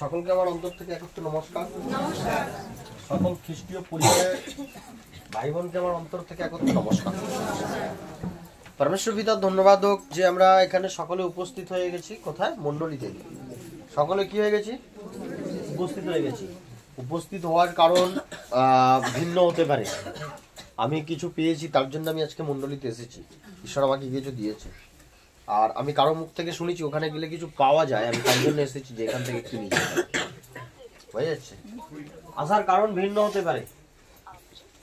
সকলকে আমার অন্তর থেকে একত্র নমস্কার। সকল খ্রিস্টীয় পরিবারের ভাই বোনকে আমার অন্তর থেকে একত্র নমস্কার। পরমেশ্বর পিতা ধন্যবাদ হোক যে আমরা এখানে সকলে উপস্থিত হয়ে গেছি। কোথায়? মণ্ডলীতে। সকলে কি হয়ে গেছি? উপস্থিত হয়ে গেছি। উপস্থিত হওয়ার কারণ ভিন্ন হতে পারে। আমি কিছু পেয়েছি, তার জন্য আমি আজকে মণ্ডলীতে এসেছি। ঈশ্বর আমাকে কিছু দিয়েছে, আর আমি কারো মুখ থেকে শুনেছি ওখানে গেলে কিছু পাওয়া যায়। আমি তার জন্য এসেছি যে এখান থেকে কিনি। বুঝা যাচ্ছে? আসার কারণ ভিন্ন হতে পারে,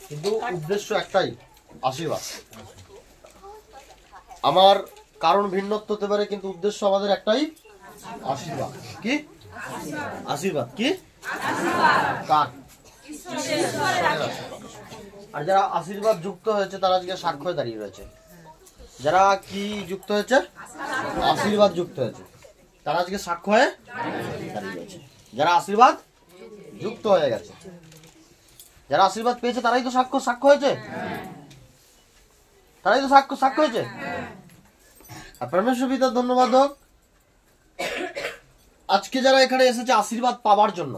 কিন্তু উদ্দেশ্য একটাই, আশীর্বাদ। আমার কারণ ভিন্নত্ব হতে পারে, কিন্তু উদ্দেশ্য আমাদের একটাই, আশীর্বাদ। কি আশীর্বাদ? কি কার? আর যারা আশীর্বাদ যুক্ত হয়েছে তারা আজকে সাক্ষ্য দাঁড়িয়ে রয়েছে। যারা কি যুক্ত হয়েছে? আশীর্বাদ যুক্ত হয়েছে, তারা আজকে সাক্ষ্য হয়ে দাঁড়িয়ে রয়েছে। যারা আশীর্বাদ যুক্ত হয়ে গেছে, যারা আশীর্বাদ পেয়েছে, তারাই তো সাক্ষ্য হয়েছে। তারাই তো সাক্ষ্য হয়েছে। আর পরমেশ্বর পিতার ধন্যবাদ হোক, আজকে যারা এখানে এসেছে আশীর্বাদ পাওয়ার জন্য,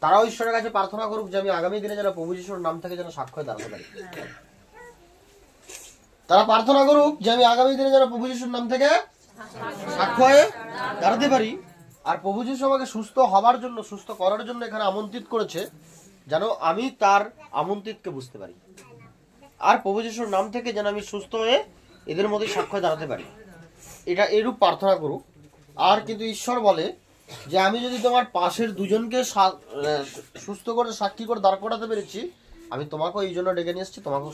তারাও ঈশ্বরের কাছে প্রার্থনা করুক যে আমি আগামী দিনে যারা প্রভু যিশুর নাম থেকে যেন সাক্ষ্য হয়ে দাঁড়াতে পারি। তারা প্রার্থনা করুক যে আমি আগামী দিনে যারা প্রভু যিশুর নাম থেকে সাক্ষ্য হয়ে দাঁড়াতে পারি। আর প্রভু যিশু আমাকে সুস্থ হবার জন্য, সুস্থ করার জন্য এখানে আমন্ত্রিত করেছে, যেন আমি তার আমন্ত্রিতকে বুঝতে পারি। আর প্রভু যিশুর নাম থেকে যেন আমি সুস্থ হয়ে এদের মধ্যে সাক্ষ্য দাঁড়াতে পারি। এটা এরূপ প্রার্থনা করুক। আর কিন্তু ঈশ্বর বলে যে আমি যদি তোমার পাশের দুজনকে সুস্থ করে, সাক্ষী করে দাঁড় করাতে পেরেছি, আমি তোমাকেও এই জন্য ডেকে নিয়ে এসেছি, তোমাকেও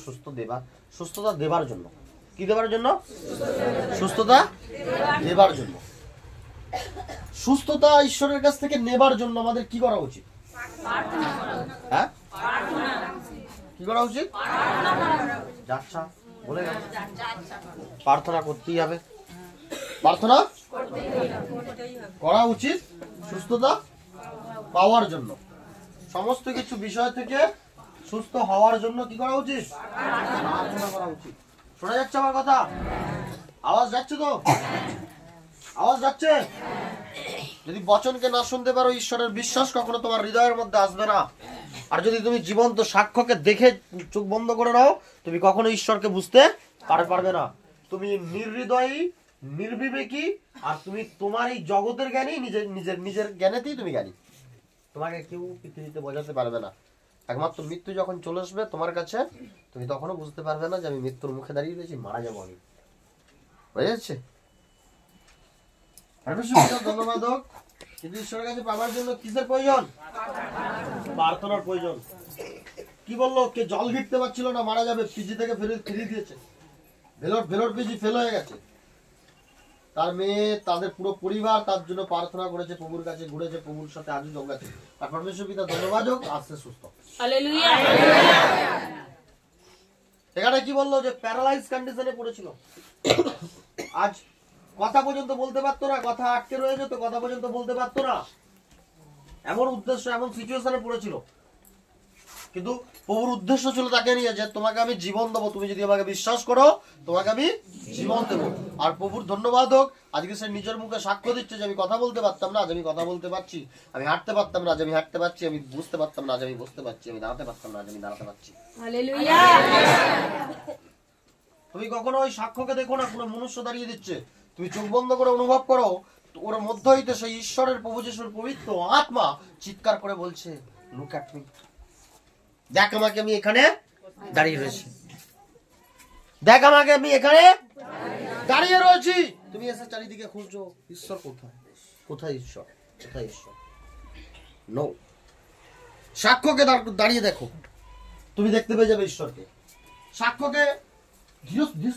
সুস্থতা দেবার জন্য। কি দেবার জন্য? সুস্থতা দেবার জন্য। সুস্থতা ঈশ্বরের কাছ থেকে নেবার জন্য আমাদের কি করা উচিত? হ্যাঁ, কি করা উচিত? যাচ্ছা বলে গেল, প্রার্থনা করতেই হবে। প্রার্থনা করা উচিত সুস্থতা পাওয়ার জন্য। সমস্ত কিছু বিষয় থেকে সুস্থ হওয়ার জন্য কি করা উচিত? প্রার্থনা করা উচিত। শোনা যাচ্ছে আমার কথা? আওয়াজ যাচ্ছে তো? আওয়াজ যাচ্ছে? যদি বচনকে না শুনতে পারো, ঈশ্বরের বিশ্বাস কখনো তোমার হৃদয়ের মধ্যে আসবে না। আর যদি তুমি জীবন্ত সাক্ষ্যকে দেখে চোখ বন্ধ করে নাও, তুমি কখনো ঈশ্বরকে বুঝতে পারবে না। তুমি নির্হৃদয়ী, নির্বিবেকী, আর তুমি তোমার এই জগতের জ্ঞানী, নিজের জ্ঞানেতেই তুমি জ্ঞানী। তোমাকে কেউ পৃথিবীতে বোঝাতে পারবে না। একমাত্র মৃত্যু যখন চলে আসবে তোমার কাছে, তুমি তখনও বুঝতে পারবে না যে আমি মৃত্যুর মুখে দাঁড়িয়ে রয়েছি, মারা যাবো আমি। বুঝা যাচ্ছে? ধন্যবাদ হোক। কিন্তু ঈশ্বরের কাছে পাওয়ার জন্য কিসের প্রয়োজন? প্রার্থনার প্রয়োজন। কি বললো? কে জল ঘিরতে পারছিল না, মারা যাবে, পিজি থেকে ফিরিয়ে দিয়েছে। ভেলোর পিজি ফেল হয়ে গেছে। তার মেয়ে, তাদের পুরো পরিবার তার জন্য প্রার্থনা করেছে, প্রভুর কাছে ঘুরেছে, প্রভুর সাথে আজও জঙ্গাছে। আর পরমেশ্বর পিতা ধন্যবাদ হোক, আসছে সুস্থ। হালেলুয়া। এখানে কি বললো? যে প্যারালাইজ কন্ডিশনে পড়েছিল, আজ কথা পর্যন্ত বলতে পারতো না, কথা আটকে রয়ে যেত, কথা পর্যন্ত বলতে পারতো না। এমন উদ্দেশ্য, এমন সিচুয়েশনে পড়েছিল। কিন্তু প্রভুর উদ্দেশ্য ছিল তাকে নিয়ে, যে তোমাকে আমি জীবন দেবো, তুমি যদি আমাকে বিশ্বাস করো, তোমাকে আমি জীবন দেবো। আর প্রভুর ধন্যবাদ হোক, আজকে সে নিজের মুখে সাক্ষ্য দিচ্ছে যে আমি কথা বলতে পারতাম না, আজ আমি কথা বলতে পারছি। আমি হাঁটতে পারতাম না, আজ আমি হাঁটতে পারছি। আমি বুঝতে পারতাম না, আজ আমি বুঝতে পারছি। আমি দাঁড়াতে পারতাম না, আজ আমি দাঁড়াতে পারছি। হালেলুয়া। তুমি কখনো ওই সাক্ষ্যকে দেখো না কোনো মনুষ্য দাঁড়িয়ে দিচ্ছে। তুমি চোখ বন্ধ করে অনুভব করো, ওর মধ্য হইতে সেই ঈশ্বরের, প্রভু যিশুর পবিত্র আত্মা চিৎকার করে বলছে, লুক অ্যাট মি। দেখ আমাকে, আমি এখানে দাঁড়িয়ে রয়েছি। দেখ আমাকে, আমি এখানে দাঁড়িয়ে রয়েছি। তুমি এসে চারিদিকে খুঁজছো, ঈশ্বর কোথায়? কোথায় ঈশ্বর? কোথায় ঈশ্বর? নো, সাক্ষ্যকে দাঁড়িয়ে দেখো, তুমি দেখতে পেয়ে যাবে ঈশ্বরকে। সাক্ষ্যকে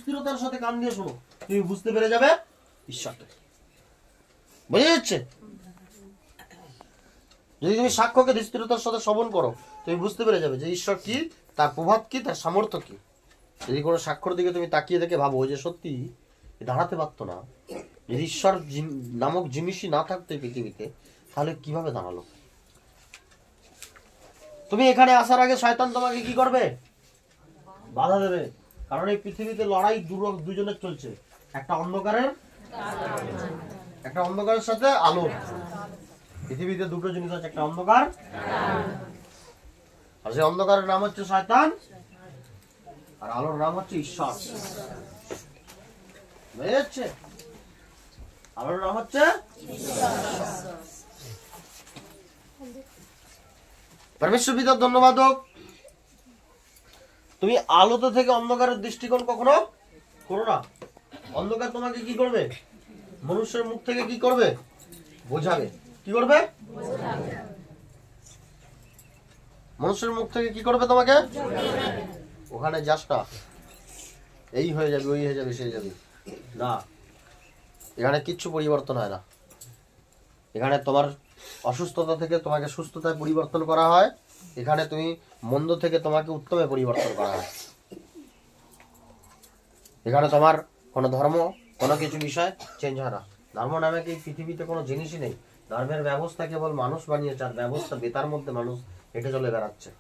ধীরতার সাথে কান দিয়ে শোনো, তুমি বুঝতে পেরে যাবে ঈশ্বরকে। বুঝে যাচ্ছে? যদি তুমি সাক্ষ্যকে ধীরতার সাথে শ্রবণ করো, তুমি বুঝতে পেরে যাবে যে ঈশ্বর কি, তার প্রভাব কি, তার সামর্থ্য কি। যদি কোনো সাক্ষ্যর দিকে তুমি তাকিয়ে দেখে ভাবো যে সত্যি দাঁড়াতে পারতো না, যদি ঈশ্বর নামক জিনিসই না থাকতো পৃথিবীতে, তাহলে কিভাবে দাঁড়ালো? তুমি এখানে আসার আগে শয়তান তোমাকে কি করবে? বাধা দেবে। কারণ এই পৃথিবীতে লড়াই দুজনের চলছে, একটা অন্ধকারের সাথে আলো। পৃথিবীতে দুটো জিনিস আছে, একটা অন্ধকার আর সেই অন্ধকারের নাম হচ্ছে শয়তান, আর আলোর নাম হচ্ছে ঈশ্বর। বুঝা যাচ্ছে? আলোর নাম হচ্ছে পরমেশ্বর পিতা। ধন্যবাদ হোক, তুমি আলোতে থেকে অন্ধকারের দৃষ্টিকোণ কখনো করো না। অন্ধকার তোমাকে কি করবে? মনুষ্যের মুখ থেকে কি করবে? বোঝাবে। কি করবে? মনুষ্যের মুখ থেকে কি করবে তোমাকে? ওখানে যাস না, এই হয়ে যাবে, ওই হয়ে যাবে, সেই যাবে না। এখানে কিচ্ছু পরিবর্তন হয় না। এখানে তোমার অসুস্থতা থেকে তোমাকে সুস্থতায় পরিবর্তন করা হয়। এখানে তুমি মন্দ থেকে তোমাকে উত্তমে পরিবর্তন করা হয়। এখানে তোমার কোনো ধর্ম, কোনো কিছু বিষয় চেঞ্জ হয় না। ধর্ম নামে কি পৃথিবীতে কোনো জিনিসই নেই। ধর্মের ব্যবস্থা কেবল মানুষ বানিয়েছে, আর ব্যবস্থা বেতার মধ্যে মানুষ হেঁটে চলে বেড়াচ্ছে।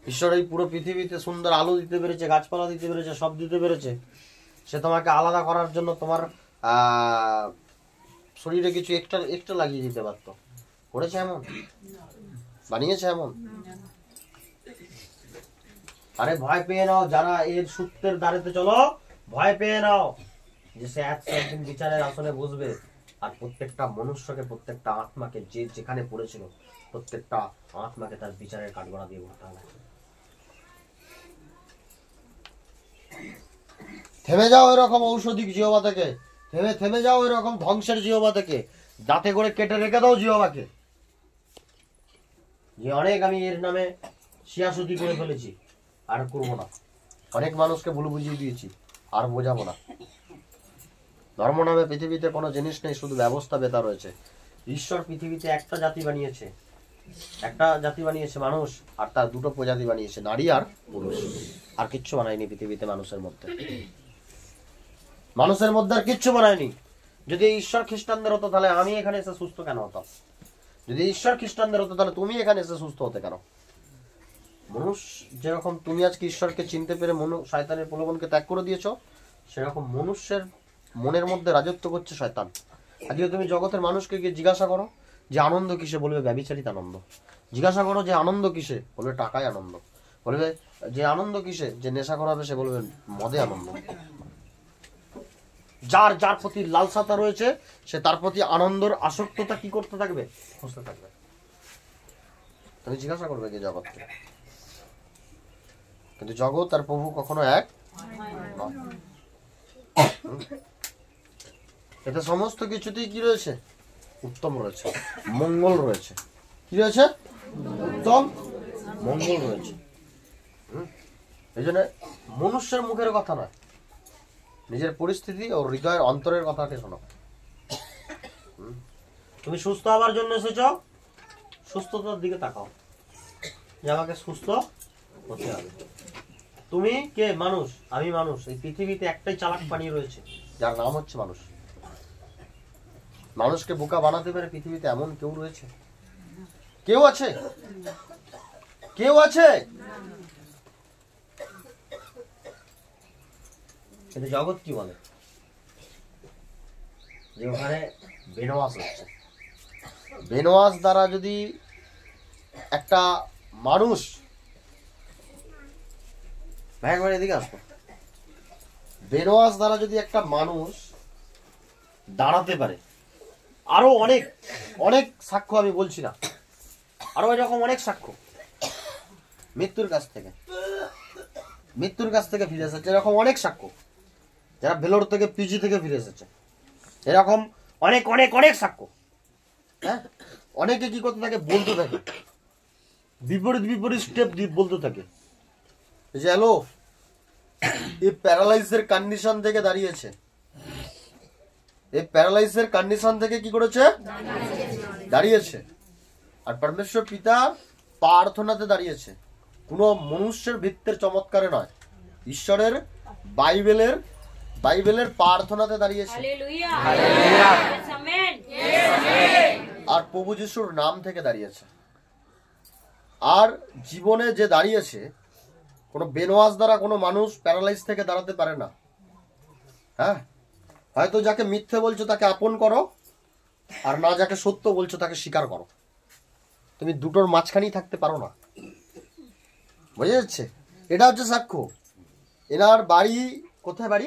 ঈশ্বর এই পুরো পৃথিবীতে সুন্দর আলো দিতে পেরেছে, গাছপালা দিতে পেরেছে, সব দিতে পেরেছে। সে তোমাকে আলাদা করার জন্য তোমার শরীরে কিছু এক্সট্রা লাগিয়ে দিতে পারতো। করেছে এমন? বানিয়েছে এমন? আরে ভয় পেয়ে নাও, যারা এর সূত্রের দ্বারেতে চলো, ভয় পেয়ে নাও যে সে একদিন বিচারের আসনে বসবে, আর প্রত্যেকটা মনুষ্যকে, প্রত্যেকটা আত্মাকে, যে যেখানে পড়েছিল প্রত্যেকটা আত্মাকে তার বিচারের কাঠগড়া দিয়ে ভরতে হবে। থেমে যাও এরকম ঔষধিক জিহ্বা থেকে, থেমে যাও এরকম ধ্বংসের জিহ্বা থেকে। দাঁতে করে কেটে রেখে দাও জিহ্বাকে, যে অনেক আমি এর নামে শিয়াশুতি করে ফেলেছি, আর করবো না। অনেক মানুষকে ভুল বুঝিয়ে দিয়েছি, আর বোঝাবো না। ধর্ম নামে পৃথিবীতে কোনো জিনিস নেই, শুধু ব্যবস্থা বেতা রয়েছে। ঈশ্বর পৃথিবীতে একটা জাতি বানিয়েছে, মানুষ, আর তার দুটো প্রজাতি বানিয়েছে, নারী আর পুরুষ। আর কিচ্ছু বানায়নি পৃথিবীতে মানুষের মধ্যে আর কিচ্ছু বানায়নি। যদি ঈশ্বর খ্রিস্টানদের হতো তাহলে আমি এখানে এসে সুস্থ কেন হতাম? যদি ঈশ্বর খ্রিস্টানদের হতো তাহলে তুমি এখানে এসে সুস্থ হতে কেন? মানুষ যেরকম তুমি আজকে ঈশ্বরকে চিনতে পেরে শয়তানের প্রলোভনকে ত্যাগ করে দিয়েছো, সেরকম মনুষ্যের মনের মধ্যে রাজত্ব করছে শয়তান। আজকে তুমি জগতের মানুষকে গিয়ে জিজ্ঞাসা করো যে আনন্দ কিসে, বলবে ব্যভিচারিত আনন্দ। জিজ্ঞাসা করো যে আনন্দ কিসে, বলবে টাকায় আনন্দ। বলবে যে আনন্দ কিসে, যে নেশা করাবে, সে বলবে মদে আনন্দ। যার যার প্রতি লালসাতা রয়েছে, সে তার প্রতি আনন্দর আসক্ততা কি করতে থাকবে? খুঁজতে থাকবে। তুমি জিজ্ঞাসা করবে যে জগৎকে, কিন্তু জগৎ আর প্রভু কখনো এক নয়। এতে সমস্ত কিছুতেই কি রয়েছে? উত্তম রয়েছে, মঙ্গল রয়েছে। কি রয়েছে? উত্তম মঙ্গল রয়েছে। এই জন্য মনুষ্যের মুখের কথা নয়, নিজের পরিস্থিতি ও হৃদয়ের অন্তরের কথাকে শোনো। তুমি সুস্থ হওয়ার জন্য এসেছ, সুস্থতার দিকে তাকাও যে আমাকে সুস্থ হতে হবে। তুমি কে? মানুষ, আমি মানুষ। এই পৃথিবীতে একটাই চালাক প্রাণী রয়েছে, যার নাম হচ্ছে মানুষ। মানুষকে বোকা বানাতে পারে পৃথিবীতে এমন কেউ রয়েছে? কেউ আছে? কেউ আছে? কিন্তু জগৎ কি বলে? যে ওখানে বেনওয়াজ হচ্ছে। বেনওয়াজ দ্বারা যদি একটা মানুষ, একবার এদিকে আসবো, বেনওয়াজ দ্বারা যদি একটা মানুষ দাঁড়াতে পারে, আরো অনেক অনেক সাক্ষ্য আমি বলছি না, আরো এরকম অনেক সাক্ষ্য মৃত্যুর কাছ থেকে ফিরে এসেছে, এরকম অনেক সাক্ষ্য। যারা ভেলোর থেকে, পিজি থেকে ফিরে এসেছে, এরকম অনেক অনেক অনেক সাক্ষ্য। হ্যাঁ, অনেকে কি করতে থাকে? বলতে থাকে, বিপরীত স্টেপ বলতে থাকে যে হ্যালো, এই প্যারালাইজের কন্ডিশন থেকে দাঁড়িয়েছে, এই প্যারালাইজের কন্ডিশন থেকে কি করেছে? দাঁড়িয়েছে। আর পরমেশ্বর পিতা প্রার্থনাতে দাঁড়িয়েছে, কোনো মনুষ্যের ভিত্তের চমৎকারে নয়, ঈশ্বরের বাইবেলের প্রার্থনাতে দাঁড়িয়েছে। আর প্রভু যিশুর নাম থেকে দাঁড়িয়েছে। আর জীবনে যে দাঁড়িয়েছে, কোনো বেনওয়াজ দ্বারা কোনো মানুষ প্যারালাইজ থেকে দাঁড়াতে পারে না। হ্যাঁ, হয়তো যাকে মিথ্যে বলছো তাকে আপন করো, আর না যাকে সত্য বলছো তাকে স্বীকার করো। তুমি দুটোর মাঝখানেই থাকতে পারো না। বুঝে যাচ্ছে? এটা হচ্ছে সাক্ষ্য। এনার বাড়ি কোথায়? বাড়ি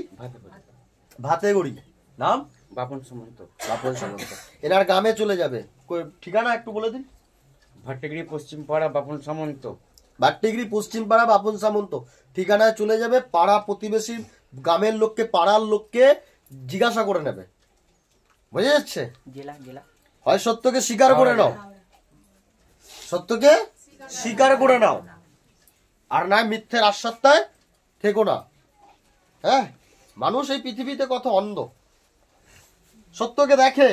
ভাতেগড়ি। নাম বাপন সামন্ত। বাপন সামন্ত। এনার গ্রামে চলে যাবে, ঠিকানা একটু বলে দিন। ভাট্টিগিরি পশ্চিম পাড়া বাপন সামন্ত। ভাট্টিগিরি পশ্চিম পাড়া বাপন সামন্ত ঠিকানায় চলে যাবে। পাড়া প্রতিবেশী গ্রামের লোককে, পাড়ার লোককে জিজ্ঞাসা করে নেবে। বুঝে যাচ্ছে? হয় সত্যকে স্বীকার করে নাও, সত্যকে স্বীকার করে নাও, আর নয় মিথ্যের আশ্বাসটায় থেকো না। হ্যাঁ, মানুষ এই পৃথিবীতে কত অন্ধ। সত্যকে দেখে,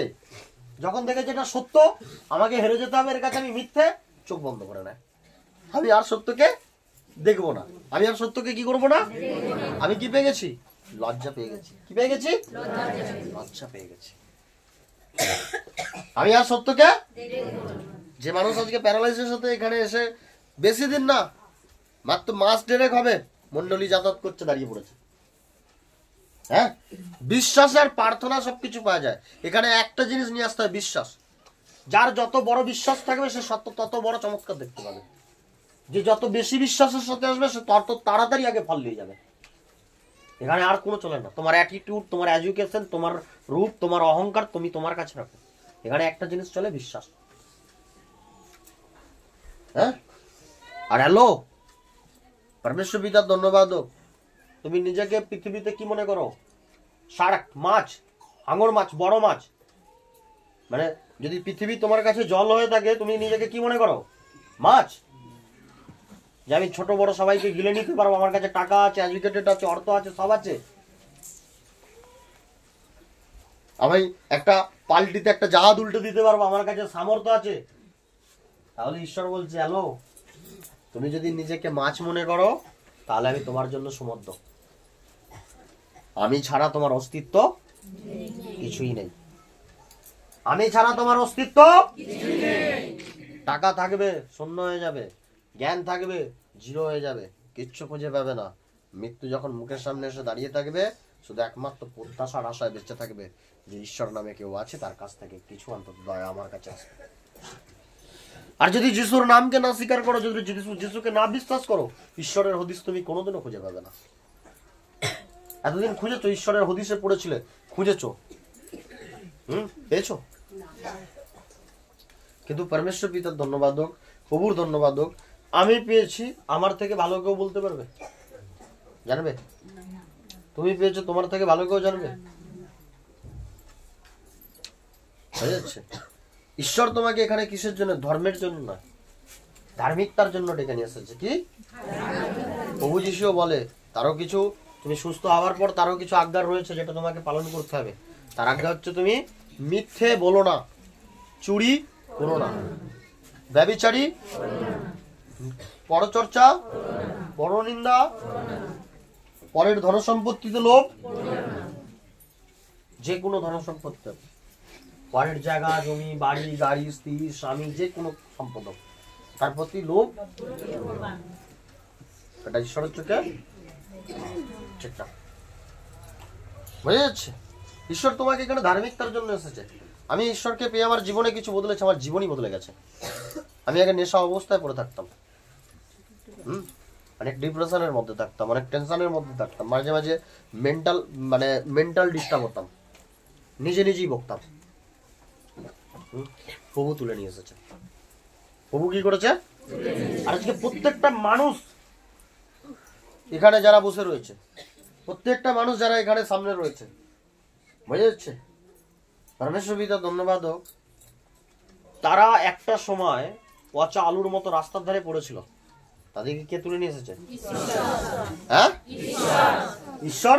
যখন দেখে যেটা সত্য আমাকে হেরে যেতে হবে, এর কাছে আমি মিথ্যে, চোখ বন্ধ করে নেয়। আমি আর সত্যকে দেখবো না, আমি আর সত্যকে কি করবো না। আমি কি পেয়ে গেছি? লজ্জা পেয়ে গেছি। কি পেয়ে গেছি? লজ্জা পেয়ে গেছি। আমি আর সত্যকে, যে মানুষ আজকে প্যারালাইসিসের সাথে এখানে এসে বেশি দিন না, মাত্র মাস দেড়েক হবে, মন্ডলী যাতায়াত করছে, দাঁড়িয়ে পড়েছে। হ্যাঁ, বিশ্বাস আর প্রার্থনা সবকিছু পাওয়া যায়। এখানে একটা জিনিস নিয়ে আসতে হয়, বিশ্বাস। যার যত বড় বিশ্বাস থাকবে সে তত বড় চমৎকার দেখতে পাবে। যে যত বেশি বিশ্বাসের সাথে আসবে সে তত তাড়াতাড়ি আগে ফল দিয়ে যাবে। এখানে আর কোনো চলে না। তোমার অ্যাটিটিউড, তোমার এডুকেশন, তোমার রূপ, তোমার অহংকার তুমি তোমার কাছে রাখো। এখানে একটা জিনিস চলে, বিশ্বাস। হ্যাঁ, আর হ্যালো, পরমেশ্বর পিতার ধন্যবাদ। তুমি নিজেকে পৃথিবীতে কি মনে করো? শার্ক, মাছ, হাঙর মাছ, বড় মাছ। মানে যদি পৃথিবী তোমার কাছে জল হয়ে থাকে, তুমি নিজেকে কি মনে করো? মাছ। যে আমি ছোট বড় সবাইকে গিলে নিতে পারবো, আমার কাছে টাকা আছে, এডুকেটেড আছে, অর্থ আছে, সব আছে। আমি একটা পাল্টিতে একটা জাহাজ উল্টে দিতে পারবো, আমার কাছে সামর্থ্য আছে। তাহলে ঈশ্বর বলছে, হ্যালো, তুমি যদি নিজেকে মাছ মনে করো তাহলে আমি তোমার জন্য সমর্থ। আমি ছাড়া তোমার অস্তিত্ব কিছুই নেই। আমি ছাড়া তোমার অস্তিত্ব, টাকা থাকবে শূন্য হয়ে যাবে, জ্ঞান থাকবে জিরো হয়ে যাবে, কিচ্ছু খুঁজে পাবে না। মৃত্যু যখন মুখের সামনে এসে দাঁড়িয়ে থাকবে, শুধু একমাত্র প্রত্যাশার আশায় বেঁচে থাকবে যে ঈশ্বর নামে কেউ আছে, তার কাছ থেকে কিছু অন্তত দয়া আমার কাছে আসবে। আর যদি যিশুর নামকে না স্বীকার করো, যদি যিশুকে না বিশ্বাস করো, ঈশ্বরের হদিস তুমি কোনোদিনও খুঁজে পাবে না। এতদিন খুঁজেছো, ঈশ্বরের হদিসে পড়েছিলে, খুঁজেছো, পেয়েছো? কিন্তু পরমেশ্বর পিতার ধন্যবাদ হোক, প্রভুর ধন্যবাদ হোক, আমি পেয়েছি। আমার থেকে ভালো কেউ বলতে পারবে? জানবে? তুমি পেয়েছো, তোমার থেকে ভালো কেউ জানবে? হয়ে যাচ্ছে। ঈশ্বর তোমাকে এখানে কিসের জন্য? ধর্মের জন্য না, ধার্মিকতার জন্য ডেকে নিয়ে এসেছে। কি প্রভু যিশুও বলে, তারও কিছু, তুমি সুস্থ হওয়ার পর তারও কিছু আজ্ঞা রয়েছে যেটা তোমাকে পালন করতে হবে। তার আজ্ঞা হচ্ছে তুমি মিথ্যে বলো না, চুরি করো না, ব্যভিচারী, পরচর্চা, পরনিন্দা, পরের ধনসম্পত্তিতে লোভ, যে কোনো ধনসম্পত্তি, পরের জায়গা, জমি, বাড়ি, গাড়ি, স্ত্রী, স্বামী, যে কোনো সম্পদ, তার প্রতি লোভ, এটা ঈশ্বরের চোখে ঠিক না। বুঝে যাচ্ছে? ঈশ্বর তোমাকে এখানে ধার্মিকতার জন্য এসেছে। আমি ঈশ্বরকে পেয়ে আমার জীবনে কিছু বদলেছে, আমার জীবনই বদলে গেছে। আমি আগে নেশা অবস্থায় পড়ে থাকতাম, অনেক ডিপ্রেশনের মধ্যে থাকতাম, অনেক টেনশনের মধ্যে থাকতাম, মাঝে মাঝে মেন্টাল ডিস্টার্ব হতাম, নিজে নিজেই বকতাম। প্রভু তুলে নিয়ে এসেছে। প্রভু কি করেছে? আর আজকে প্রত্যেকটা মানুষ এখানে যারা বসে রয়েছে, প্রত্যেকটা মানুষ যারা এখানে সামনে রয়েছে, বুঝে যাচ্ছে? পরমেশ্বর পিতা ধন্যবাদ হোক, তারা একটা সময় পচা আলুর মতো রাস্তার ধারে পড়েছিল, তাদেরকে কে তুলে নিয়ে এসেছে? হ্যাঁ, ঈশ্বর।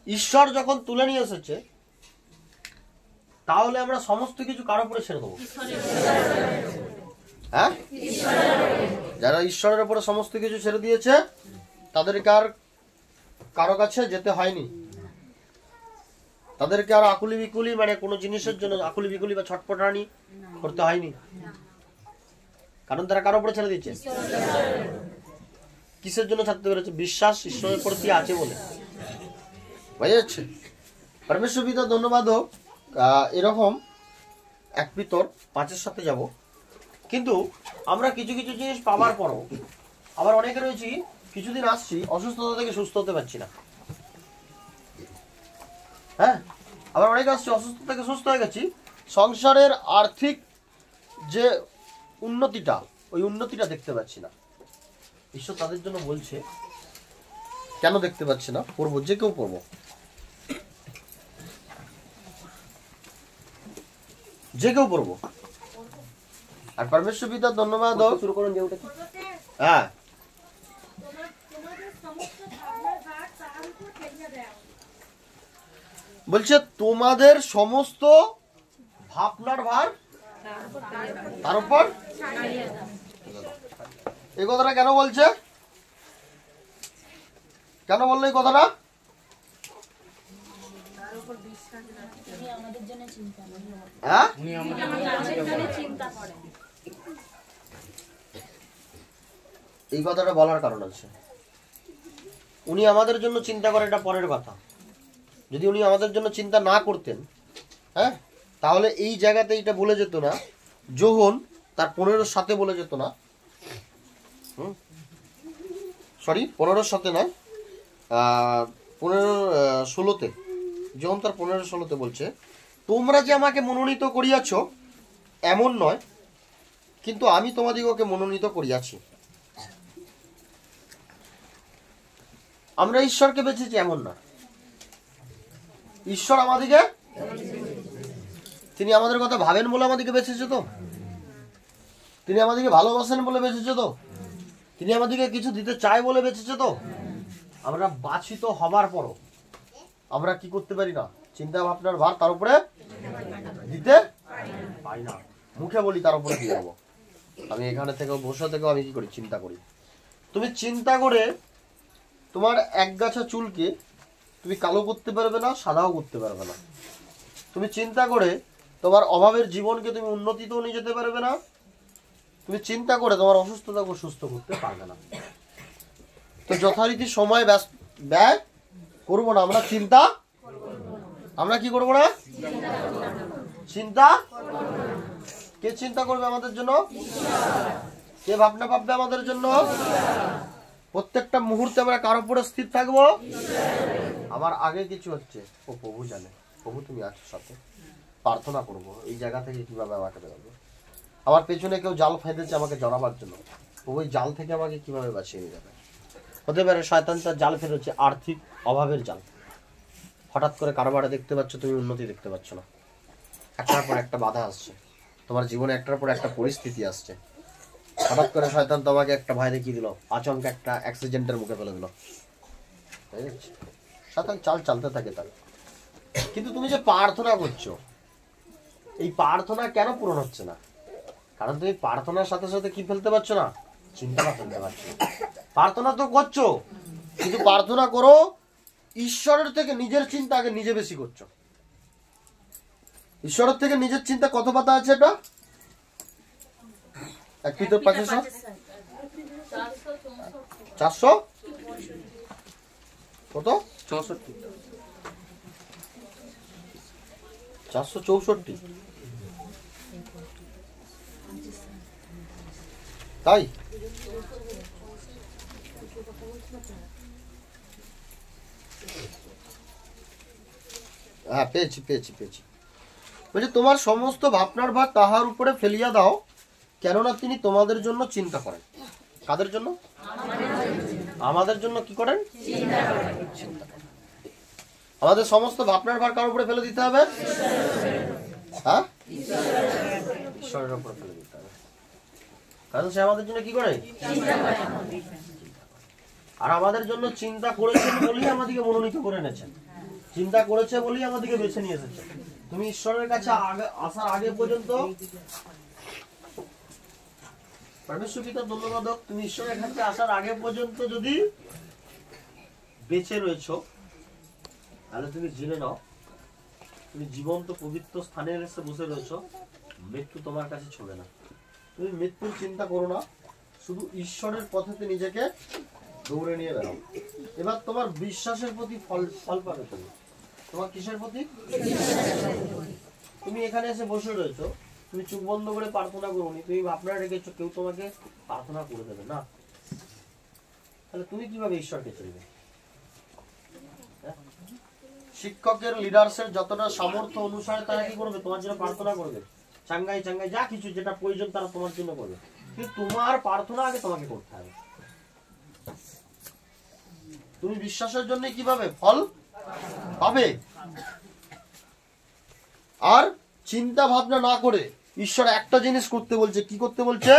ঈশ্বর যখন তুলে নিয়ে এসেছে, তাহলে আমরা সমস্ত কিছু কার উপরে ছেড়ে দেবো? হ্যাঁ, যারা ঈশ্বরের উপরে সমস্ত কিছু ছেড়ে দিয়েছে তাদেরকে আর কারো কাছে যেতে হয়নি, তাদেরকে আর আকুলি বিকুলি, কোনো জিনিসের জন্য আকুলি বিকুলি বা ছটপটানি করতে হয়নি, কারণ তারা কারো উপরে ছেড়ে দিচ্ছে। কিসের জন্য ছাড়তে পেরেছে? বিশ্বাস ঈশ্বরের প্রতি আছে বলে। বোঝা যাচ্ছে? পরমেশ্বর পিতা ধন্যবাদ হোক। এরকম এক ভিতর 5-এর সাথে যাব, কিন্তু আমরা কিছু কিছু জিনিস পাওয়ার পরও আবার অনেকে রয়েছি, কিছুদিন আসছি অসুস্থতা থেকে সুস্থ হতে পারছি না। হ্যাঁ, আবার অনেকে আসছি অসুস্থ থেকে সুস্থ হয়ে গেছি, সংসারের আর্থিক যে উন্নতিটা, ওই উন্নতিটা দেখতে পাচ্ছি না। ঈশ্বর তাদের জন্য বলছে, কেন দেখতে পাচ্ছি না? পড়বো, যে কেউ পড়বো, যে কেউ পড়বো। আর পরমেশ্বর পিতা ধন্যবাদ হোক। শুরু করুন যে উঠেছে। হ্যাঁ, বলছে তোমাদের সমস্ত ভাবনার ভার তার উপর। এই কথাটা কেন বলছে? কেন বললো এই কথাটা? হ্যাঁ, এই কথাটা বলার কারণ আছে। উনি আমাদের জন্য চিন্তা করে, এটা পরের কথা। যদি উনি আমাদের জন্য চিন্তা না করতেন, হ্যাঁ, তাহলে এই জায়গাতে এটা বলে যেত না। যোহন তার 15-এর সাথে বলে যেত না, সরি 15-এর সাথে নয়, 15-16-তে, যোহন তার 15-16-তে বলছে, তোমরা যে আমাকে মনোনীত করিয়াছ এমন নয়, কিন্তু আমি তোমাদিগকে মনোনীত করিয়াছি। আমরা ঈশ্বরকে বেছেছি এমন না, ঈশ্বর আমাদিকে, তিনি আমাদের কথা ভাবেন বলে আমাদেরকে বেছেছে তো, তিনি আমাদেরকে ভালোবাসেন বলে বেছেছে তো, তিনি আমাদেরকে কিছু দিতে চায় বলে বেছেছে তো। আমরা বাছিত হবার পরও আমরা কি করতে পারি না? চিন্তা ভাবনার ভার তার উপরে দিতে পারি না। মুখে বলি তার উপরে দিয়ে দেবো। আমি এখানে থেকে বসে থেকেও আমি কি করি? চিন্তা করি। তুমি চিন্তা করে তোমার এক গাছা চুলকে তুমি কালো করতে পারবে না, সাদাও করতে পারবে না। তুমি চিন্তা করে তোমার অভাবের জীবনকে তুমি উন্নতিতেও নিয়ে যেতে পারবে না। তুমি চিন্তা করে তোমার অসুস্থতাকে সুস্থ করতে পারবে না। তো যথারীতি সময় ব্যয় করবো না। আমরা চিন্তা, আমরা কি করবো না? চিন্তা। কে চিন্তা করবে আমাদের জন্য? কে ভাবনা ভাববে আমাদের জন্য? প্রত্যেকটা মুহূর্তে আমরা কার উপরে স্থির থাকবো? আমার আগে কিছু হচ্ছে, ও প্রভু জানে, প্রভু তুমি আছো সাথে, প্রার্থনা করবো এই জায়গা থেকে কিভাবে আমাকে বেরোবো। আমার পেছনে কেউ জাল ফেঁদেছে আমাকে জড়াবার জন্য, ওই জাল থেকে আমাকে কিভাবে বাঁচিয়ে নিয়ে যাবে। হতে পারে শয়তান তার জাল ফেলেছে আর্থিক অভাবের জাল। হঠাৎ করে কারোবারে দেখতে পাচ্ছ তুমি উন্নতি দেখতে পাচ্ছ না, একটার পর একটা বাধা আসছে তোমার জীবনে, একটার পর একটা পরিস্থিতি আসছে। হঠাৎ করে শয়তান তোমাকে একটা ভয় দেখিয়ে দিল, আচমকা একটা অ্যাক্সিডেন্টের মুখে ফেলে দিল। শয়তান চাল চালতে থাকে তার। কিন্তু তুমি যে প্রার্থনা করছো, এই প্রার্থনা কেন পূরণ হচ্ছে না? কারণ তুমি প্রার্থনার সাথে সাথে কি ফেলতে পারছো না? চিন্তাটা ফেলতে পারছো। প্রার্থনা তো করছো, কিন্তু প্রার্থনা করো ঈশ্বরের থেকে নিজের চিন্তা আগে নিজে বেশি করছো। ঈশ্বরের থেকে নিজের চিন্তা কত পাতা আছে? এটা 1 পিতর 400 কত? 464। তাই হ্যাঁ, পেয়েছি। বলছে তোমার সমস্ত ভাবনার ভার তাহার উপরে ফেলিয়া দাও, কেননা তিনি তোমাদের জন্য চিন্তা করেন। কাদের জন্য? আমাদের জন্য কি করেন? চিন্তা করেন। আমাদের সমস্ত ভাবনার ভার কার উপরে ফেলে দিতে হবে? হ্যাঁ, ঈশ্বরের উপরে ফেলে দিতে হবে। কারণ সে আমাদের জন্য কি করে? আর আমাদের জন্য চিন্তা করেছেন বলেই আমাদেরকে মনোনীত করে এনেছেন, চিন্তা করেছে বলেই আমাদেরকে বেছে নিয়ে এসেছে। তুমি ঈশ্বরের কাছে আসার আগে পর্যন্ত, পরমেশ্বর পিতা ধন্যবাদ হোক, তুমি ঈশ্বরের কাছে আসার আগে পর্যন্ত যদি বেঁচে রয়েছো, তাহলে তুমি জেনে নাও তুমি জীবন্ত পবিত্র স্থানে এসে বসে রয়েছো। মৃত্যু তোমার কাছে ছবে না। তুমি মৃত্যুর চিন্তা করো না, শুধু ঈশ্বরের পথেতে নিজেকে দৌড়ে নিয়ে বেরো। এবার তোমার বিশ্বাসের প্রতি ফল ফল পাবে তুমি। তোমার কিসের প্রতি? তুমি এখানে এসে বসে রয়েছো, তুমি চোখ বন্ধ করে প্রার্থনা করোনি, তুমি ভাবনা রেখেছো কেউ তোমাকে প্রার্থনা করে দেবে না, তাহলে তুমি কিভাবে ঈশ্বরকে চিনবে? শিক্ষকের লিডার্সের যতটা সামর্থ্য অনুসারে তারা কি করবে? তোমার জন্য প্রার্থনা করবে, চাঙ্গাই চাঙ্গাই যা কিছু যেটা প্রয়োজন তারা তোমার জন্য করবে, কিন্তু তোমার প্রার্থনা আগে তোমাকে করতে হবে। তুমি বিশ্বাসের জন্য কিভাবে ফল পাবে? আর চিন্তা ভাবনা না করে ঈশ্বর একটা জিনিস করতে বলছে। কি করতে বলছে?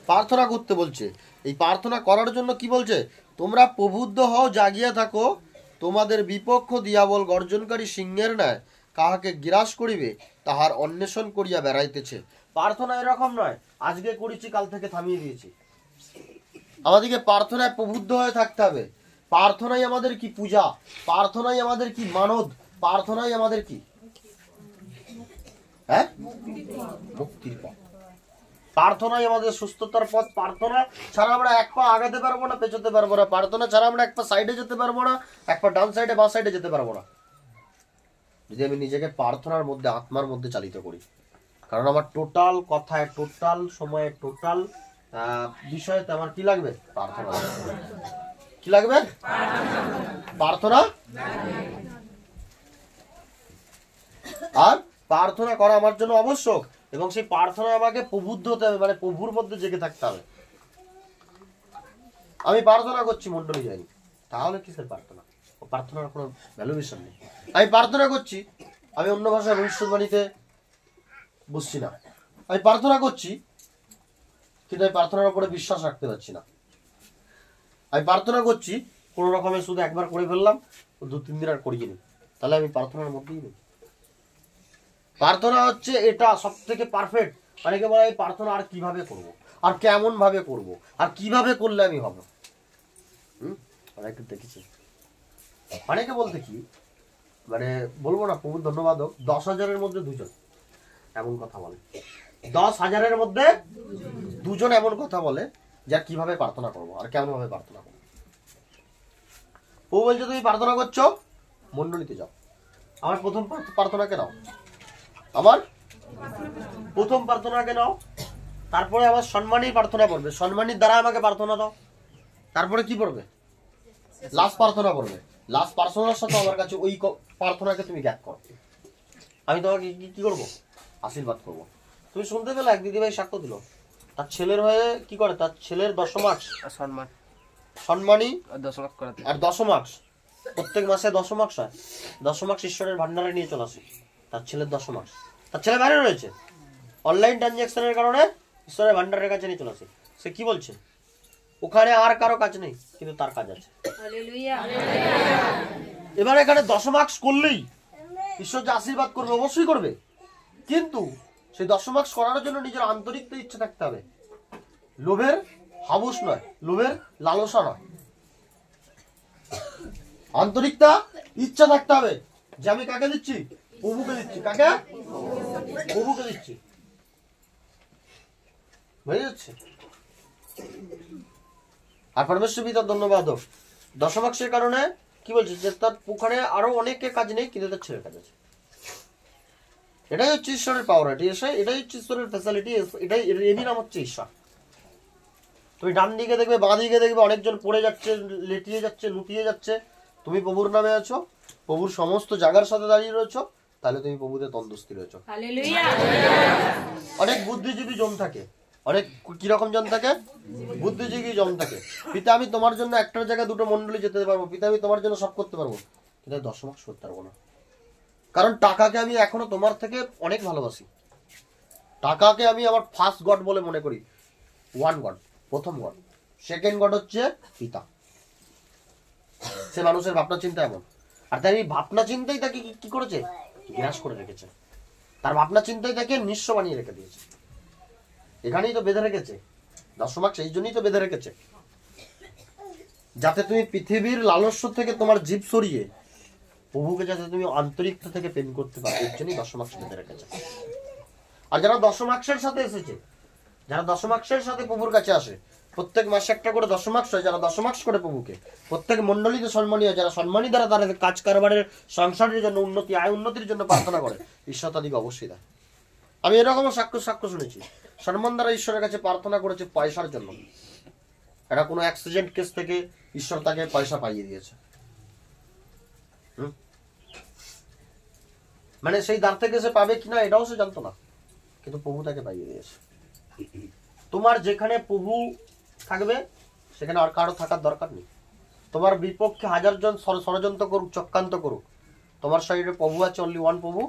প্রার্থনা করতে বলছে। এই প্রার্থনা করার জন্য কি বলছে? তোমরা প্রবুদ্ধ হও, জাগিয়া থাকো, তোমাদের বিপক্ষ দিয়াবল গর্জনকারী সিংহের ন্যায় কাহাকে গ্রাস করিবে তাহার অন্বেষণ করিয়া বেড়াইতেছে। প্রার্থনা এরকম নয় আজকে করেছি কাল থেকে থামিয়ে দিয়েছি। আমাদেরকে প্রার্থনায় প্রবুদ্ধ হয়ে থাকতে হবে। প্রার্থনাই আমাদের কি পূজা, প্রার্থনাই আমাদের কি মানদ, প্রার্থনাই আমাদের কি মুক্তির পথ, প্রার্থনাই আমাদের সুস্থতার পথ। প্রার্থনা ছাড়া আমরা এক পা আগাতে পারবো না, পেছোতে পারবো না। প্রার্থনা ছাড়া আমরা এক পা সাইডে যেতে পারবো না, এক পা ডান সাইডে বা সাইডে যেতে পারবো না, যদি আমি নিজেকে প্রার্থনার মধ্যে আত্মার মধ্যে চালিত করি। কারণ আমার টোটাল কথায়, টোটাল সময়ে, টোটাল বিষয়তে আমার কি লাগবে? প্রার্থনা। কি লাগবে? প্রার্থনা। আর প্রার্থনা করা আমার জন্য আবশ্যক, এবং সেই প্রার্থনা আমাকে প্রবুদ্ধ হতে হবে, মানে প্রভুর মধ্যে জেগে থাকতে হবে। আমি প্রার্থনা করছি, মন্ডলী যাইনি, তাহলে কিসের প্রার্থনা? ও প্রার্থনার কোনো ভ্যালুয়েশন নেই। আমি প্রার্থনা করছি, আমি অন্য ভাষায় ভবিষ্যৎবাণীতে বুঝছি না। আমি প্রার্থনা করছি কিন্তু আমি প্রার্থনার উপরে বিশ্বাস রাখতে পারছি না। আমি প্রার্থনা করছি কোনো রকমের শুধু একবার করে ফেললাম, 2-3 দিন আর করিনি, তাহলে আমি প্রার্থনার মধ্যেই নেই। প্রার্থনা হচ্ছে এটা সব থেকে পারফেক্ট। অনেকে বলে আমি প্রার্থনা আর কিভাবে করব, আর কেমন ভাবে করব, আর কিভাবে করলে আমি হব। অনেকে দেখেছি, অনেকে বলতে কি মানে বলবো না, প্রভু ধন্যবাদ হোক, 10,000-এর মধ্যে 2 জন এমন কথা বলে। 10,000-এর মধ্যে 2 জন এমন কথা বলে যা কিভাবে প্রার্থনা করব আর কেমন ভাবে প্রার্থনা করবো। প্রভু বলছে তুমি প্রার্থনা করছো, মন্ডলীতে যাও, আমার প্রথম প্রার্থনাকে নাও, আমার প্রথম প্রার্থনাকে নাও, তারপরে আমার সম্মানী প্রার্থনা করবে, সম্মানীর দ্বারা আমাকে প্রার্থনা দাও, তারপরে কি করবে? লাস্ট প্রার্থনা করবে। লাস্ট প্রার্থনার সাথে আমার কাছে ওই প্রার্থনাকে তুমি জ্ঞাত করো, আমি তোমাকে কি করবো? আশীর্বাদ করবো। তুমি শুনতে পেলে এক দিদিভাই সাক্ষ্য দিল, তার ছেলের হয়ে কি করে, তার ছেলের দশমাস সম্মানী আর দশমাস, প্রত্যেক মাসে দশমাস হয়, দশমাস ঈশ্বরের ভান্ডারে নিয়ে চলে আসে। তার ছেলের দশমাস, তার ছেলে বাইরে রয়েছে, অনলাইন ট্রানজাকশনের কারণে ঈশ্বরের ভান্ডারের কাছে নিয়ে চলে আসে। সে কি বলছে? ওখানে আর কারো কাজ নেই, কিন্তু তার কাজ আছে। এবার এখানে দশমাস করলেই ঈশ্বর যে আশীর্বাদ করবে, অবশ্যই করবে, কিন্তু সেই দশমাস করার জন্য নিজের আন্তরিক ইচ্ছা থাকতে হবে। লোভের হাবুস নয়, লোভের লালসা নয়, আন্তরিকতা ইচ্ছা থাকতে হবে যে আমি কাকে দিচ্ছি? প্রভুকে দিচ্ছি। কাকে? প্রভুকে দিচ্ছি। বুঝে যাচ্ছে? আর পরমেশ্বর পিতা ধন্যবাদ হোক, দশমাসের কারণে কি বলছে যে তার ওখানে আরো অনেকের কাজ নেই, কিন্তু তার ছেলের কাজ আছে। এটাই হচ্ছে ঈশ্বরের পাওয়ার, এটাই হচ্ছে ঈশ্বরের ফ্যাসিলিটি, এটাই এরই নাম হচ্ছে ঈশ্বর। তুমি ডান দিকে দেখবে, বাঁ দিকে দেখবে অনেকজন পড়ে যাচ্ছে, লেটিয়ে যাচ্ছে, লুটিয়ে যাচ্ছে, তুমি প্রভুর নামে আছো, প্রভুর সমস্ত জায়গার সাথে দাঁড়িয়ে রয়েছো, তাহলে তুমি প্রভুতে তন্দুস্তি রয়েছো। অনেক বুদ্ধিজীবী জন থাকে, অনেক কিরকম জন থাকে? বুদ্ধিজীবী জন থাকে। পিতা আমি তোমার জন্য একটার জায়গায় 2টো মন্ডলী যেতে পারবো, পিতা আমি তোমার জন্য সব করতে পারবো, কিন্তু 10 করতে পারবো না। কারণ টাকাকে আমি এখনো তোমার থেকে অনেক ভালোবাসি। টাকাকে আমি আমার ফার্স্ট গড বলে মনে করি। 1 গড, প্রথম গড। সেকেন্ড গড হচ্ছে পিতা। সে মানুষের ভাবনা চিন্তা এমন, আর তার এই ভাবনা চিন্তাই তাকে কি করেছে? গ্রাস করে রেখেছে। তার ভাবনা চিন্তাই তাকে নিঃস্ব বানিয়ে রেখে দিয়েছে। এখানেই তো বেঁধে রেখেছে, দশমাস এই জন্যই তো বেঁধে রেখেছে, যাতে তুমি পৃথিবীর লালস্য থেকে তোমার জীব সরিয়ে প্রভুকে যাতে তুমি আন্তরিকতা থেকে প্রেম করতে পারো, এর জন্যই দশমাস বেঁধে রেখেছে। আর যারা দশমাসের সাথে এসেছে, যারা দশমাসের সাথে প্রভুর কাছে আসে, প্রত্যেক মাসে একটা করে দশমাস হয়, যারা দশমাস করে প্রভুকে, প্রত্যেক মণ্ডলীতে সম্মানীয়, যারা সম্মানী দ্বারা তাদের কাজ কারবারের সংসারের জন্য উন্নতি, আয় উন্নতির জন্য প্রার্থনা করে, ঈশ্বর তাদেরকে অবশ্যই দেয়। আমি এরকমও সাক্ষ্য শুনেছি, সম্মান দ্বারা ঈশ্বরের কাছে প্রার্থনা করেছে পয়সার জন্য। এটা কোনো অ্যাক্সিডেন্ট কেস থেকে ঈশ্বর তাকে পয়সা পাইয়ে দিয়েছে। মানে সেই দ্বার থেকে সে পাবে কিনা এটাও সে জানতো না, কিন্তু প্রভু তাকে পাইয়ে দিয়েছে। তোমার যেখানে প্রভু থাকবে সেখানে আর কারো থাকার দরকার নেই। তোমার বিপক্ষে 1000 জন ষড়যন্ত্র করুক, চক্রান্ত করুক, তোমার শরীরে প্রভু আছে, অনলি ওয়ান প্রভু,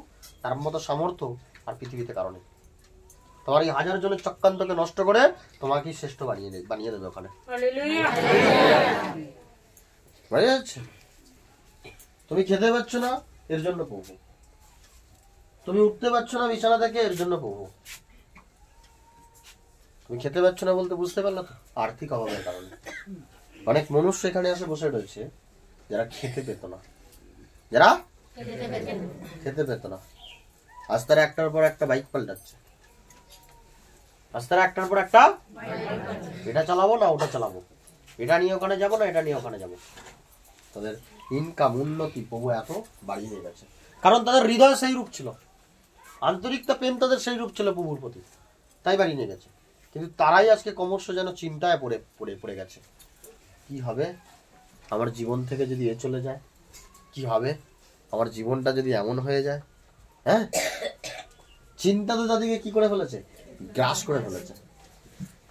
তার মতো সামর্থ্য আর পৃথিবীতে কারণে। তোমার এই 1000 জনের চক্রান্তকে নষ্ট করে তোমাকে শ্রেষ্ঠ বানিয়ে দেবে ওখানে। বুঝা যাচ্ছে? তুমি খেতে পাচ্ছ না, এর জন্য প্রভু। তুমি উঠতে পারছো না বিছানা থেকে, এর জন্য প্রভু। তুমি খেতে পাচ্ছ না বলতে বুঝতে পারলে তো, আর্থিক অভাবের কারণে। অনেক মনুষ্য এখানে এসে বসে রয়েছে যারা খেতে পেত না, যারা খেতে পেত না। আজ তারা একটার পর একটা বাইক পাল্টাচ্ছে, আজ তারা একটার পর একটা, এটা চালাবো না ওটা চালাবো, এটা নিয়ে ওখানে যাবো না এটা নিয়ে ওখানে যাবো। তাদের ইনকাম, উন্নতি প্রভু এত বাড়িয়ে নিয়ে গেছে, কারণ তাদের হৃদয় সেই রূপ ছিল, আন্তরিকতা প্রেম তাদের সেই রূপ ছিল প্রভুর প্রতি, তাই বাড়িয়ে নিয়ে গেছে। কিন্তু তারাই আজকে ক্রমশ যেন চিন্তায় পড়ে গেছে, কি হবে আমার জীবন থেকে যদি এ চলে যায়, কি হবে আমার জীবনটা যদি এমন হয়ে যায়। হ্যাঁ, চিন্তা তো তাদেরকে কি করে ফেলেছে, গ্রাস করে ফেলেছে।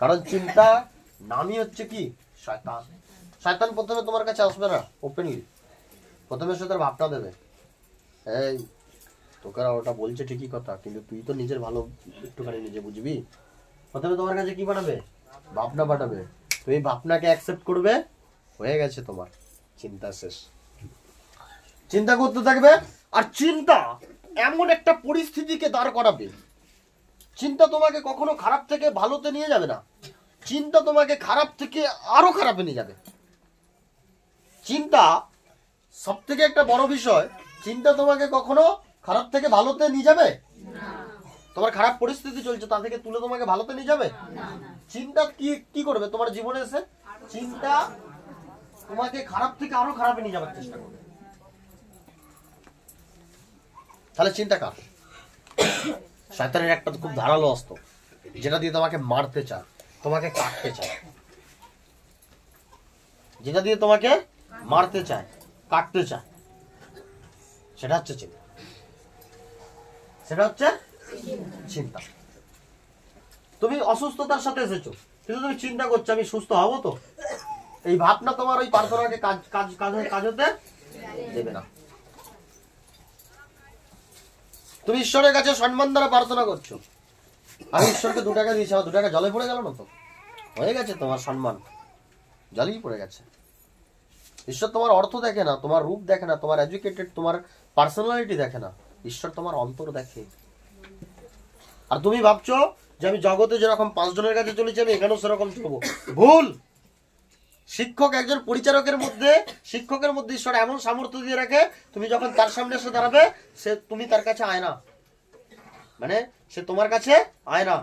কারণ চিন্তা নামই হচ্ছে কি, শয়তান। শয়তান প্রথমে তোমার কাছে আসবে না ওপেনলি, প্রথমে সে তার ভাবনা দেবে, এই তোকে ওটা বলছে ঠিকই কথা, কিন্তু তুই তো নিজের ভালো একটুখানি নিজে বুঝবি। প্রথমে তোমার কাছে কি বানাবে, ভাবনা পাঠাবে, তুমি ভাবনাকে অ্যাকসেপ্ট করবে, হয়ে গেছে তোমার চিন্তা শেষ। চিন্তা করতে থাকবে, আর চিন্তা এমন একটা পরিস্থিতিকে দাঁড় করাবে, চিন্তা তোমাকে কখনো খারাপ থেকে ভালোতে নিয়ে যাবে না, চিন্তা তোমাকে খারাপ থেকে আরো খারাপে নিয়ে যাবে। চিন্তা সব থেকে একটা বড় বিষয়, চিন্তা তোমাকে কখনো খারাপ থেকে ভালোতে নিয়ে যাবে, তোমার খারাপ পরিস্থিতি চলছে তা থেকে তুলে তোমাকে ভালোতে নিয়ে যাবে। চিন্তা কি করবে তোমার জীবনে এসে, চিন্তা তোমাকে খারাপ থেকে আরো খারাপে নিয়ে যাবার চেষ্টা করবে। তাহলে চিন্তা কার? শয়তানের একটা খুব ধারালো অস্ত্র, যেটা দিয়ে তোমাকে মারতে চায়, তোমাকে কাটতে চায়, যেটা দিয়ে তোমাকে মারতে চায়, কাটতে চায়, সেটা হচ্ছে চিন্তা। সেটা হচ্ছে চিন্তা। তুমি অসুস্থতার সাথে এসেছো, কিন্তু তুমি চিন্তা করছো আমি সুস্থ হবো তো, এই ভাবনা তোমার ওই প্রার্থনাকে কাজ হতে দেবে না। তুমি ঈশ্বরের কাছে সম্মান দ্বারা প্রার্থনা করছো, আমি ঈশ্বরকে 2 টাকা দিয়েছি, আমার 2 টাকা জলে পড়ে গেল না তো, হয়ে গেছে তোমার সম্মান জলেই পড়ে গেছে। ঈশ্বর তোমার অর্থ দেখে না, তোমার রূপ দেখে না, তোমার এডুকেটেড, তোমার পার্সোনালিটি দেখে না, ঈশ্বর তোমার অন্তর দেখে। আর তুমি ভাবছো যে আমি জগতে যেরকম 5 জনের কাছে চলেছি আমি এখানেও সেরকম চলবো, ভুল। শিক্ষক একজন পরিচারকের মধ্যে, শিক্ষকের মধ্যে ঈশ্বর এমন সামর্থ্য দিয়ে রাখে, তুমি যখন তার সামনে এসে দাঁড়াবে, তুমি তার কাছে আয়না, মানে সে তোমার কাছে আয়না,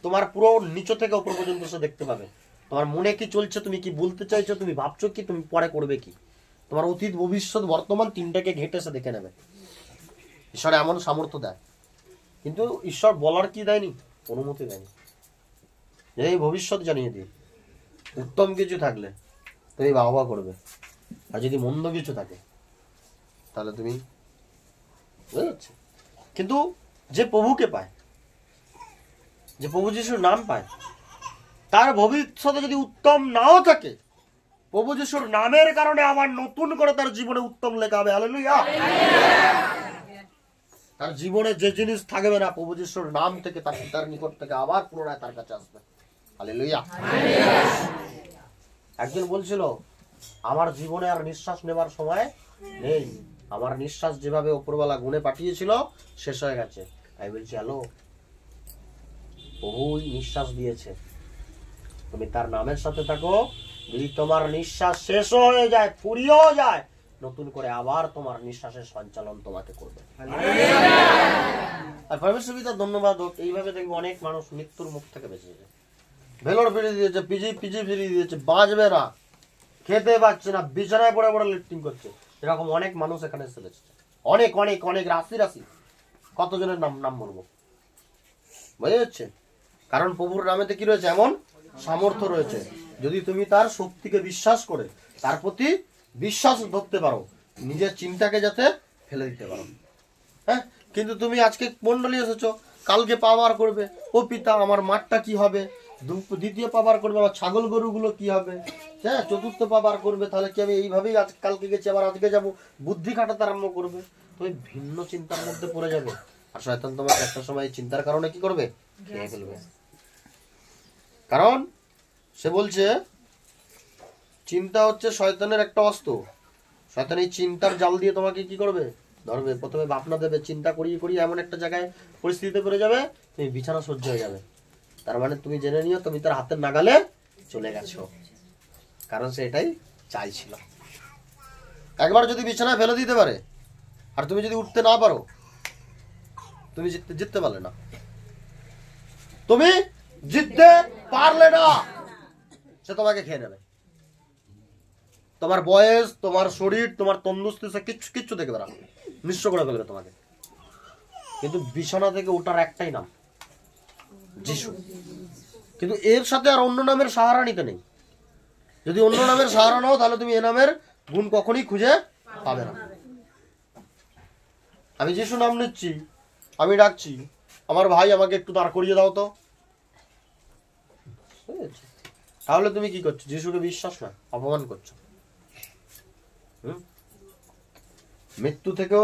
তোমার পুরো নিচু থেকে উপর পর্যন্ত সে দেখতে পাবে। তোমার মনে কি চলছে, তুমি কি বলতে চাইছো, তুমি ভাবছো কি, তুমি পরে করবে কি, তোমার অতীত ভবিষ্যৎ বর্তমান 3টাকে ঘেঁটে সে দেখে নেবে। ঈশ্বর এমন সামর্থ্য দেয়, কিন্তু ঈশ্বর বলার কি দেয়নি, অনুমতি দেয়নি, এই ভবিষ্যৎ জানিয়ে দিই। উত্তম কিছু থাকলে তুমি বাবা করবে, আর যদি মন্দ কিছু থাকে তাহলে তুমি, বুঝতে পারছো? কিন্তু যে প্রভুকে পায়, যে প্রভু যিশুর নাম পায়, তার ভবিষ্যতে যদি উত্তম নাও থাকে, প্রভু যিশুর নামের কারণে আমার নতুন করে তার জীবনে উত্তম লেখা হবে। হালেলুয়া। তার জীবনে যে জিনিস থাকবে না, প্রভু যিশুর নাম থেকে, তার পিতার নিকট থেকে আবার পুনরায় তার কাছে আসবে। হালেলুয়া। একজন বলছিল আমার জীবনে আর নিঃশ্বাস নেবার সময় নেই, আমার নিঃশ্বাস যেভাবে উপরওয়ালা গুণে পাঠিয়েছিল শেষ হয়ে গেছে। আমি বলছি হ্যালো, প্রভুই নিঃশ্বাস দিয়েছে, তুমি তার নামের সাথে থাকো, যদি তোমার নিঃশ্বাস শেষ হয়ে যায়, ফুরিয়েও যায়, নতুন করে আবার তোমার নিঃশ্বাসের সঞ্চালন তোমাকে করবে। আর পরমেশ্বর পিতা ধন্যবাদ হোক, এইভাবে দেখবো অনেক মানুষ মৃত্যুর মুখ থেকে বেঁচে যায়। ভেলোর ফিরিয়ে দিয়েছে, পিজি পিজি ফিরিয়ে দিয়েছে, বাঁচবে না, খেতে পাচ্ছে না, বিছানায় পড়ে পড়ে লিফটিং করছে। এরকম অনেক মানুষ এখানে এসে গেছে, অনেক অনেক অনেক, রাশি রাশি। কতজনের নাম নাম বলবো, বুঝে যাচ্ছে? কারণ প্রভুর নামেতে কি রয়েছে? এমন সামর্থ্য রয়েছে, যদি তুমি তার শক্তিকে বিশ্বাস করে তার প্রতি বিশ্বাস ধরতে পারো, নিজের চিন্তাকে যাতে ফেলে দিতে পারো। হ্যাঁ, কিন্তু তুমি আজকে মন্ডলী এসেছো, কালকে পাওয়ার করবে, ও পিতা আমার মাঠটা কি হবে, দ্বিতীয় পাবার করবে আমার ছাগল গরুগুলো কি হবে, হ্যাঁ, চতুর্থ পাবার করবে, তাহলে কি আমি এইভাবেই আজ কালকে গেছি আবার আজকে যাব, বুদ্ধি খাটাতে আরম্ভ করবে, তুমি ভিন্ন চিন্তার মধ্যে পড়ে যাবে। আর শয়তান তোমাকে একটা সময় চিন্তার কারণে কি করবে? খেয়ে ফেলবে। কারণ সে বলছে চিন্তা হচ্ছে শয়তানের একটা অস্ত্র। শয়তান এই চিন্তার জাল দিয়ে তোমাকে কি করবে? ধরবে, প্রথমে ভাবনা দেবে, চিন্তা করিয়ে করিয়ে এমন একটা জায়গায় পরিস্থিতিতে পড়ে যাবে, তুমি বিছানা সহ্য হয়ে যাবে। তার মানে তুমি জেনে নিও তুমি তার হাতের নাগালে চলে গেছো, কারণ সে এটাই চাইছিল। একবার যদি বিছানায় ফেলে দিতে পারে আর তুমি যদি উঠতে না পারো, তুমি জিততে পারলে না, তুমি জিততে পারলে না, সে তোমাকে খেয়ে নেবে। তোমার বয়স, তোমার শরীর, তোমার তন্দুরস্তি, সে কিচ্ছু কিচ্ছু দেখবে না, নিঃস্ব করে ফেলবে তোমাকে। কিন্তু বিছানা থেকে ওঠার একটাই নাম, যিশু। কিন্তু এর সাথে আর অন্য নামের সাহারা নিতে নেই। যদি অন্য নামের সাহারা নাও, তাহলে তুমি এ নামের গুণ কখনই খুঁজে পাবে না। আমি যিশু নাম নিচ্ছি, আমি ডাকছি, আমার ভাই আমাকে একটু দাঁড় করিয়ে দাও তো, তাহলে তুমি কি করছো? যিশুকে বিশ্বাস না, অপমান করছো। মৃত্যু থেকে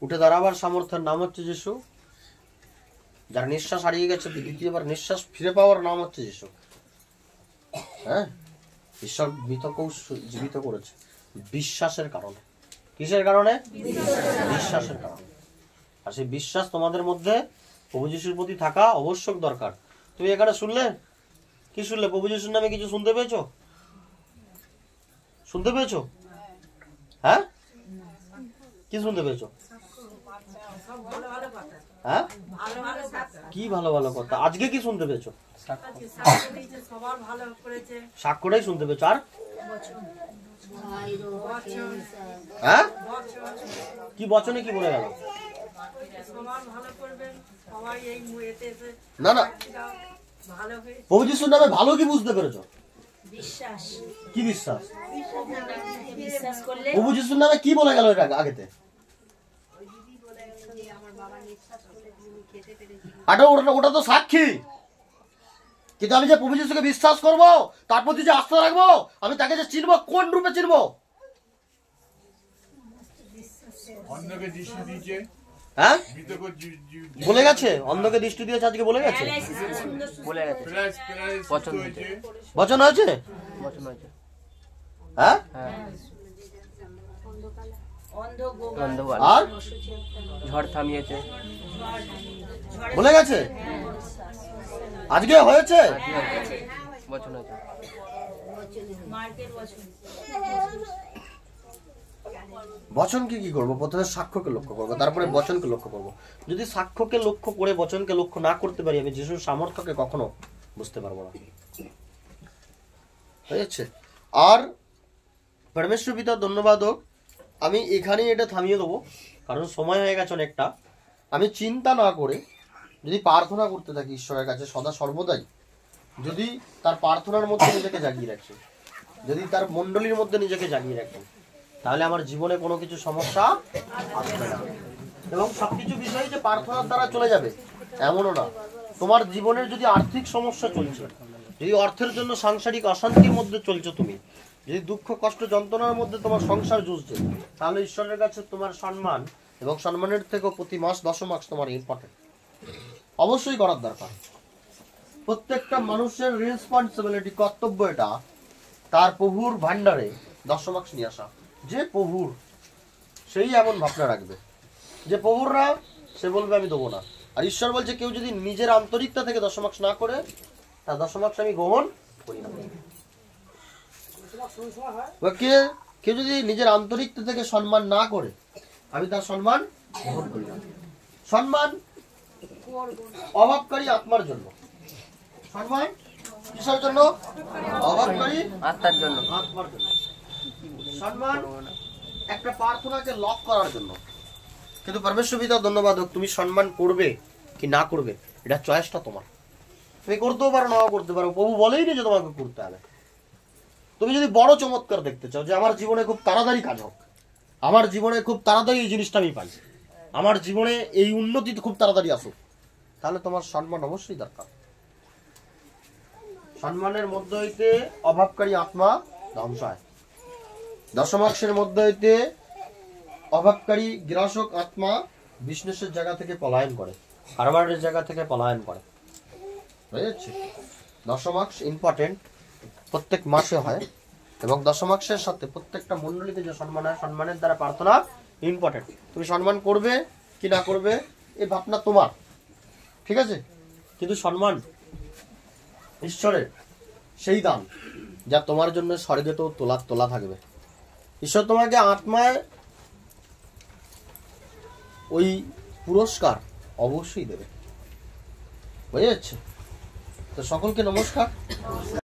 উঠে দাঁড়াবার সামর্থ্যের নাম হচ্ছে যিশু। যার নিঃশ্বাস হারিয়ে গেছে, দ্বিতীয়বার নিঃশ্বাস ফিরে পাওয়ার নাম হচ্ছে যিশু। হ্যাঁ, ঈশ্বর মৃতকেও জীবিত করেছে বিশ্বাসের কারণে। কিসের কারণে? বিশ্বাসের কারণে। আর সেই বিশ্বাস তোমাদের মধ্যে প্রভু যিশুর প্রতি থাকা অবশ্যই দরকার। তুমি এখানে শুনলে, কি শুনলে? প্রভু যিশুর নামে কিছু শুনতে পেয়েছো? শুনতে পেয়েছো? হ্যাঁ, কি শুনতে পেয়েছো? হ্যাঁ, কি ভালো ভালো কথা। আজকে কি শুনতে পেয়েছো? সাক্ষ্যটাই শুনতে পেয়েছো। আর হ্যাঁ, কি বচনে কি বলে গেল? না না, প্রভু যিশুর নামে ভালো কি বুঝতে পেরেছো? বিশ্বাস। কি বিশ্বাস? বিশ্বাস করলে প্রভু যিশুর নামে কি বলে গেল এটা আগেতে? ওটা তো সাক্ষী। কিন্তু আমি যে প্রভু যিশুকে বিশ্বাস করব, তার প্রতি যে আস্থা রাখবো, আমি তাকে যে চিনবো, কোন রূপে চিনবো? হ্যাঁ, বলে গেছে অন্ধকে দৃষ্টি দিয়েছে, আজকে বলে গেছে, বচন হয়েছে। হ্যাঁ, আর ঝড় থামিয়েছে, বলে গেছে, আজকে হয়েছে। বচন হয়েছে। বচনকে কি করবো? প্রথমে সাক্ষ্যকে লক্ষ্য করবো, তারপরে বচনকে লক্ষ্য করবো। যদি সাক্ষ্যকে লক্ষ্য করে বচনকে লক্ষ্য না করতে পারি, আমি যিশুর সামর্থ্যকে কখনো বুঝতে পারবো না। হয়েছে? আর পরমেশ্বর পিতা ধন্যবাদ হোক, আমি এখানেই এটা থামিয়ে দেবো, কারণ সময় হয়ে গেছে অনেকটা। আমি চিন্তা না করে যদি প্রার্থনা করতে থাকি ঈশ্বরের কাছে সদা সর্বদাই, যদি তার প্রার্থনার মধ্যে নিজেকে জাগিয়ে রাখি, যদি তার মণ্ডলীর মধ্যে নিজেকে জাগিয়ে রাখি, তাহলে আমার জীবনে কোনো কিছু সমস্যা আসবে না। এবং সবকিছু বিষয় যে প্রার্থনার দ্বারা চলে যাবে এমনও না। তোমার জীবনের যদি আর্থিক সমস্যা চলছে, যদি অর্থের জন্য সাংসারিক অশান্তির মধ্যে চলছো তুমি, যদি দুঃখ কষ্ট যন্ত্রণার মধ্যে তোমার সংসার জুঝছে, তাহলে ঈশ্বরের কাছে তোমার সম্মান, এবং সম্মানের থেকেও প্রতি মাস দশমাস তোমার ইম্পর্টেন্ট অবশ্যই করার দরকার। প্রত্যেকটা মানুষের রেসপন্সিবিলিটি, কর্তব্য এটা, তার প্রভুর ভান্ডারে দশমাস নিয়ে আসা। যে প্রভুর, সেই এমন ভাবনা রাখবে। যে প্রভুর না, সে বলবে আমি দেবো না। আর ঈশ্বর বলছে কেউ যদি নিজের আন্তরিকতা থেকে দশমাস না করে, তার দশমাস আমি গ্রহণ করি না। কেউ যদি নিজের আন্তরিকতা থেকে সম্মান না করে, আমি তার সম্মান গ্রহণ করি না। সম্মান অভাবকারী আত্মার জন্য, সম্মান কিসের জন্য? অভাবকারী আত্মার জন্য। আত্মার জন্য। সম্মান একটা প্রার্থনাকে লক করার জন্য। কিন্তু পরমেশ্বর পিতা ধন্যবাদ হোক, তুমি সম্মান করবে কি না করবে এটা চয়েসটা তোমার। তুমি করতেও পারো, নাও করতে পারো। প্রভু বলেই নি যে তোমাকে করতে হবে। তুমি যদি বড় চমৎকার দেখতে চাও যে আমার জীবনে খুব তাড়াতাড়ি কাজ হোক, আমার জীবনে খুব তাড়াতাড়ি এই জিনিসটা আমি পাই, আমার জীবনে এই উন্নতি খুব তাড়াতাড়ি আসুক, তাহলে তোমার সম্মান অবশ্যই দরকার। সম্মানের মধ্যে হইতে অভাবকারী আত্মা ধ্বংস হয়। দশমাংশের মধ্যে হইতে অভাবকারী গ্রাসক আত্মা বিজনেসের জায়গা থেকে পলায়ন করে, কারবারের জায়গা থেকে পলায়ন করে। বুঝেছি? দশমাংশ ইম্পর্টেন্ট, প্রত্যেক মাসে হয় এবং দশমাংশের সাথে প্রত্যেকটা মণ্ডলীতে যে সম্মান হয়, সম্মানের দ্বারা প্রার্থনা ইম্পর্টেন্ট। তুমি সম্মান করবে কি না করবে এই ভাবনা তোমার, ঠিক আছে? কিন্তু সম্মান ঈশ্বরের সেই দান যা তোমার জন্য স্বর্গে তো তোলা থাকবে। ঈশ্বর তোমাকে আত্মায় ওই পুরস্কার অবশ্যই দেবে। বুঝে যাচ্ছে? তো সকলকে নমস্কার।